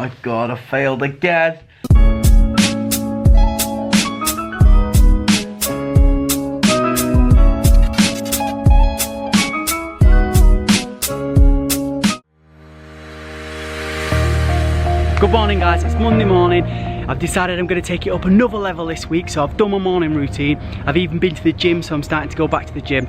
my god, I failed again. Good morning guys, it's Monday morning. I've decided I'm going to take it up another level this week, so I've done my morning routine. I've even been to the gym, so I'm starting to go back to the gym.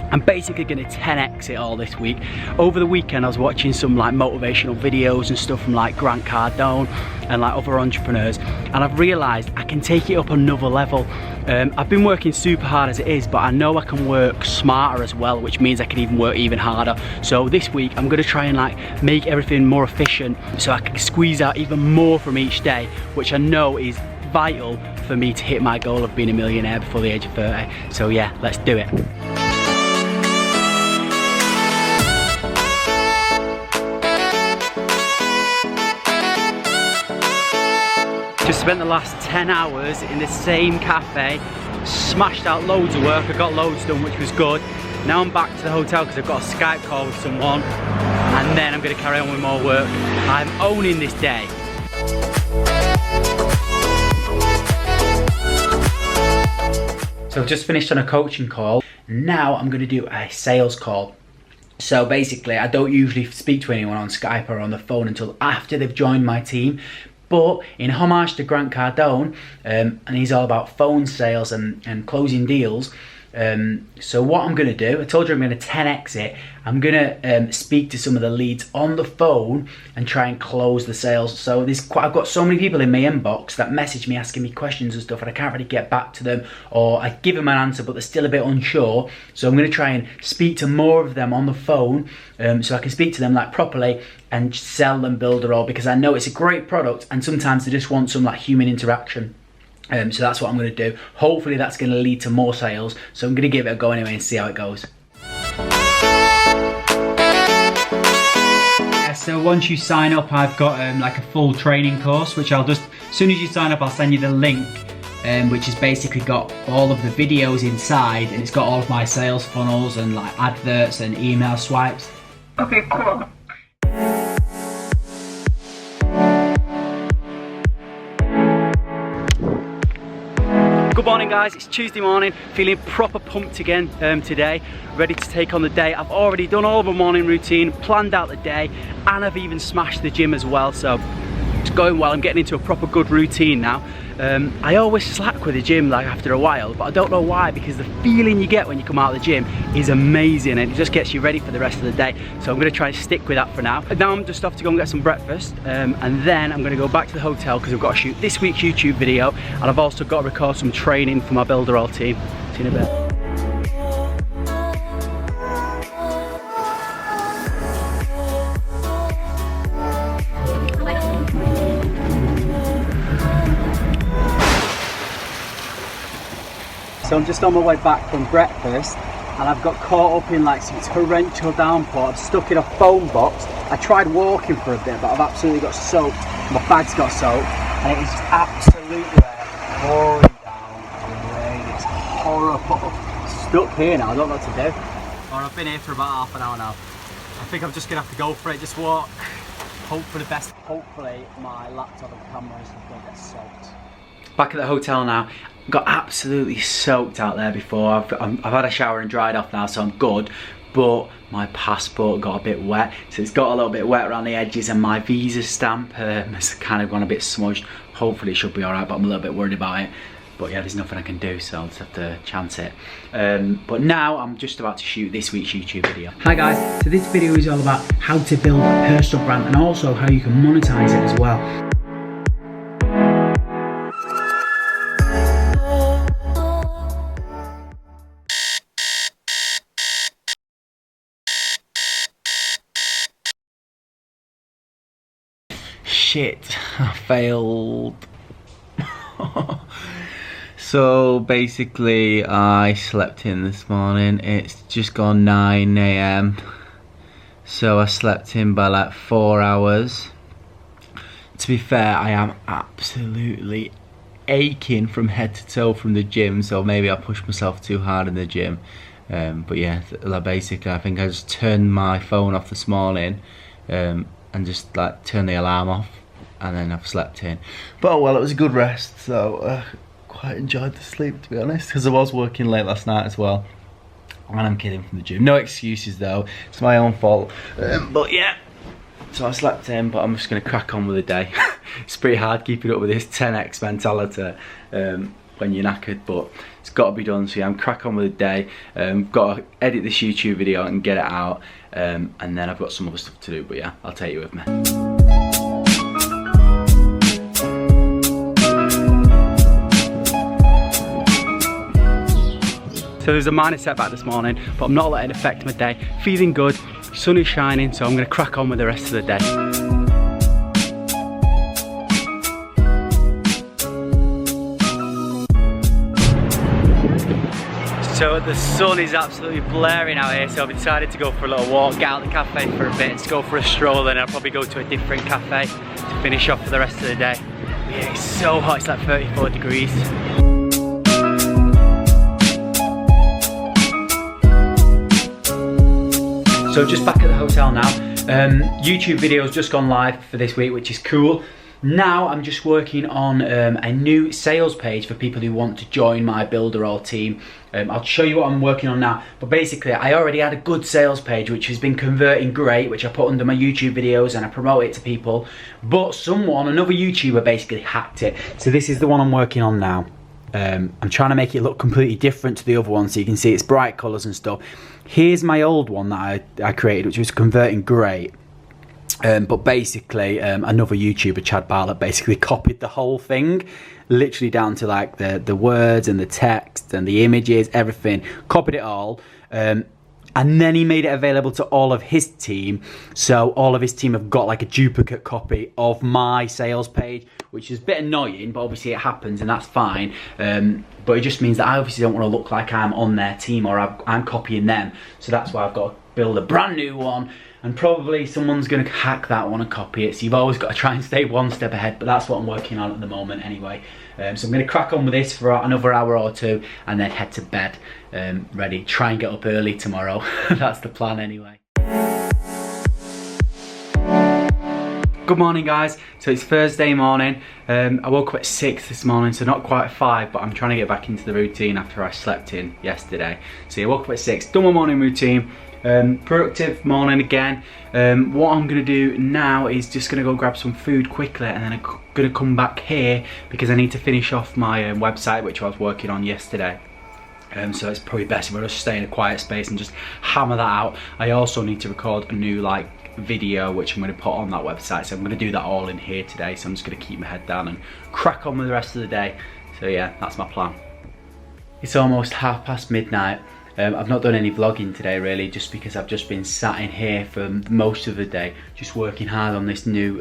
I'm basically going to 10x it all this week. Over the weekend I was watching some like motivational videos and stuff from like Grant Cardone and like other entrepreneurs, and I've realised I can take it up another level. I've been working super hard as it is, but I know I can work smarter as well, which means I can even work even harder. So this week I'm going to try and like make everything more efficient so I can squeeze out even more from each day, which I know is vital for me to hit my goal of being a millionaire before the age of 30. So yeah, let's do it. Just spent the last 10 hours in the same cafe, smashed out loads of work. I got loads done, which was good. Now I'm back to the hotel because I've got a Skype call with someone, and then I'm going to carry on with more work. I'm owning this day. So I've just finished on a coaching call. Now I'm going to do a sales call. So basically, I don't usually speak to anyone on Skype or on the phone until after they've joined my team. But in homage to Grant Cardone, and he's all about phone sales and closing deals. So what I'm going to do, I told you I'm going to 10x it. I'm going to speak to some of the leads on the phone and try and close the sales. So I've got so many people in my inbox that message me asking me questions and stuff, and I can't really get back to them, or I give them an answer but they're still a bit unsure. So I'm going to try and speak to more of them on the phone, so I can speak to them like properly and sell them Builderall, because I know it's a great product and sometimes they just want some like human interaction. So that's what I'm going to do. Hopefully that's going to lead to more sales. So I'm going to give it a go anyway and see how it goes. Yeah, so once you sign up, I've got like a full training course, which I'll just, as soon as you sign up, I'll send you the link, which has basically got all of the videos inside, and it's got all of my sales funnels and like adverts and email swipes. Okay, cool. Good morning guys, it's Tuesday morning, feeling proper pumped again today, ready to take on the day. I've already done all of my morning routine, planned out the day, and I've even smashed the gym as well, so it's going well. I'm getting into a proper good routine now. I always slack with the gym like after a while, but I don't know why, because the feeling you get when you come out of the gym is amazing and it just gets you ready for the rest of the day. So I'm going to try and stick with that for now. Now I'm just off to go and get some breakfast, and then I'm going to go back to the hotel because I've got to shoot this week's YouTube video, and I've also got to record some training for my Builderall team. See you in a bit. So I'm just on my way back from breakfast, and I've got caught up in like some torrential downpour. I'm stuck in a phone box. I tried walking for a bit, but I've absolutely got soaked. My bag's got soaked, and it is just absolutely pouring down the rain. It's horrible. Stuck here now, I don't know what to do. Or I've been here for about half an hour now. I think I'm just gonna have to go for it, just walk. Hope for the best. Hopefully my laptop and camera and stuff don't get soaked. Back at the hotel now. Got absolutely soaked out there before. I've had a shower and dried off now, so I'm good, but my passport got a bit wet, so it's got a little bit wet around the edges, and my visa stamp has kind of gone a bit smudged. Hopefully it should be alright, but I'm a little bit worried about it. But yeah, there's nothing I can do, so I'll just have to chance it. But now I'm just about to shoot this week's YouTube video. Hi guys, so this video is all about how to build a personal brand and also how you can monetize it as well. Shit, I failed. So basically I slept in this morning. It's just gone 9 AM. So I slept in by like 4 hours. To be fair, I am absolutely aching from head to toe from the gym, so maybe I pushed myself too hard in the gym. But yeah, basically I think I just turned my phone off this morning and just like turned the alarm off. and then I've slept in. But oh well, it was a good rest, so quite enjoyed the sleep, to be honest, because I was working late last night as well. And I'm kidding, from the gym. No excuses though, it's my own fault. But yeah, so I slept in, but I'm just going to crack on with the day. It's pretty hard keeping up with this 10x mentality when you're knackered, but it's got to be done. So yeah, I'm crack on with the day. Got to edit this YouTube video and get it out, and then I've got some other stuff to do, but yeah, I'll take you with me. So there's a minor setback this morning, but I'm not letting it affect my day. Feeling good, sun is shining, so I'm going to crack on with the rest of the day. So the sun is absolutely blaring out here, so I've decided to go for a little walk, get out of the cafe for a bit, to go for a stroll, and I'll probably go to a different cafe to finish off for the rest of the day. But yeah, it's so hot, it's like 34 degrees. So just back at the hotel now. YouTube video's just gone live for this week, which is cool. Now I'm just working on a new sales page for people who want to join my Builderall team. I'll show you what I'm working on now. But basically, I already had a good sales page which has been converting great, which I put under my YouTube videos and I promote it to people. But another YouTuber basically hacked it. So this is the one I'm working on now. I'm trying to make it look completely different to the other one, so you can see it's bright colours and stuff. Here's my old one that I created, which was converting great. But basically, another YouTuber, Chad Bartlett, basically copied the whole thing, literally down to like the words and the text and the images, everything. Copied it all. And then he made it available to all of his team. So all of his team have got like a duplicate copy of my sales page, which is a bit annoying, but obviously it happens and that's fine. But it just means that I obviously don't want to look like I'm on their team or I'm copying them. So that's why I've got to build a brand new one. And probably someone's going to hack that one and copy it. So you've always got to try and stay one step ahead. But that's what I'm working on at the moment anyway. So I'm going to crack on with this for another hour or two and then head to bed. Ready, try and get up early tomorrow. That's the plan anyway. Good morning guys, so it's Thursday morning. I woke up at 6 this morning, so not quite 5, but I'm trying to get back into the routine after I slept in yesterday. So I woke up at 6, done my morning routine. Productive morning again. What I'm going to do now is just going to go grab some food quickly, and then I'm going to come back here because I need to finish off my website, which I was working on yesterday. So it's probably best if I just stay in a quiet space and just hammer that out. I also need to record a new video which I'm going to put on that website, so I'm going to do that all in here today. So I'm just going to keep my head down and crack on with the rest of the day. So yeah, that's my plan. It's almost midnight. I've not done any vlogging today really, just because I've just been sat in here for most of the day just working hard on this new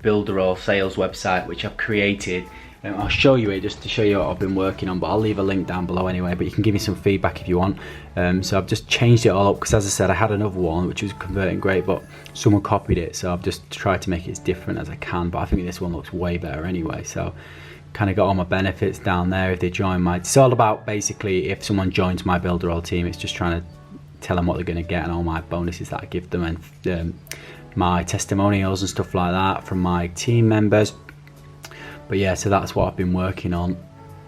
Builderall sales website which I've created. I'll show you it just to show you what I've been working on, but I'll leave a link down below anyway, but you can give me some feedback if you want. So I've just changed it all up because, as I said, I had another one which was converting great, but someone copied it, so I've just tried to make it as different as I can, but I think this one looks way better anyway. So kind of got all my benefits down there if they join my, it's all about basically if someone joins my Builderall team, it's just trying to tell them what they're going to get and all my bonuses that I give them, and my testimonials and stuff like that from my team members. But yeah, so that's what I've been working on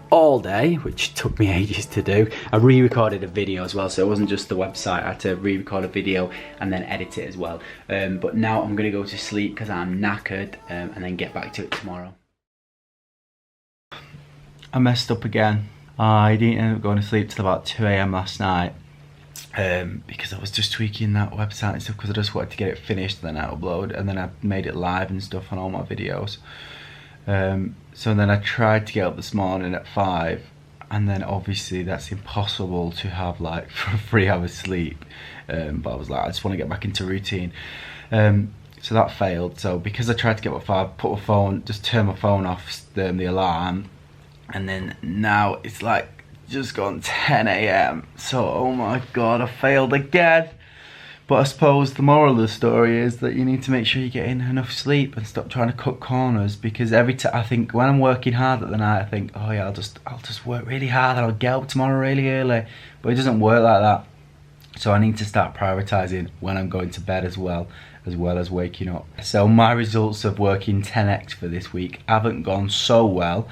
all day, which took me ages to do. I re-recorded a video as well, so it wasn't just the website. I had to re-record a video and then edit it as well. But now I'm going to go to sleep because I'm knackered, and then get back to it tomorrow. I messed up again. I didn't end up going to sleep till about 2 AM last night, because I was just tweaking that website and stuff because I just wanted to get it finished and then I upload, and then I made it live and stuff on all my videos. So then I tried to get up this morning at 5, and then obviously that's impossible to have like 3 hours sleep, but I was like, I just want to get back into routine. So that failed. So because I tried to get up at 5, put my phone, just turn my phone off, the alarm, and then now it's like just gone 10 AM. So oh my god, I failed again. But I suppose the moral of the story is that you need to make sure you get in enough sleep and stop trying to cut corners, because every time I think when I'm working hard at the night, I think, oh yeah, I'll just work really hard and I'll get up tomorrow really early. But it doesn't work like that. So I need to start prioritising when I'm going to bed as well. as well as waking up. So my results of working 10x for this week haven't gone so well,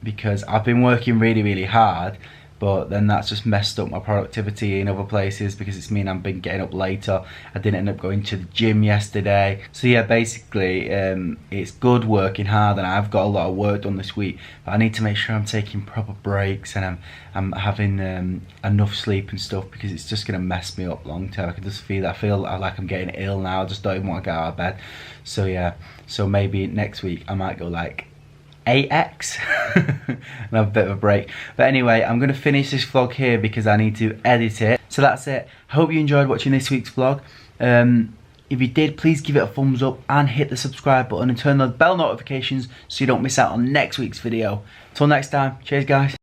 because I've been working really hard, but then that's just messed up my productivity in other places because it's mean I've been getting up later. I didn't end up going to the gym yesterday. So yeah, basically it's good working hard, and I've got a lot of work done this week, but I need to make sure I'm taking proper breaks and I'm having enough sleep and stuff, because it's just gonna mess me up long term. I can just feel like I'm getting ill now. I just don't even want to get out of bed. So yeah, so maybe next week I might go like 8x and have a bit of a break. But anyway, I'm going to finish this vlog here because I need to edit it. So that's it. I hope you enjoyed watching this week's vlog. If you did, please give it a thumbs up and hit the subscribe button and turn those bell notifications so you don't miss out on next week's video. Till next time, cheers guys.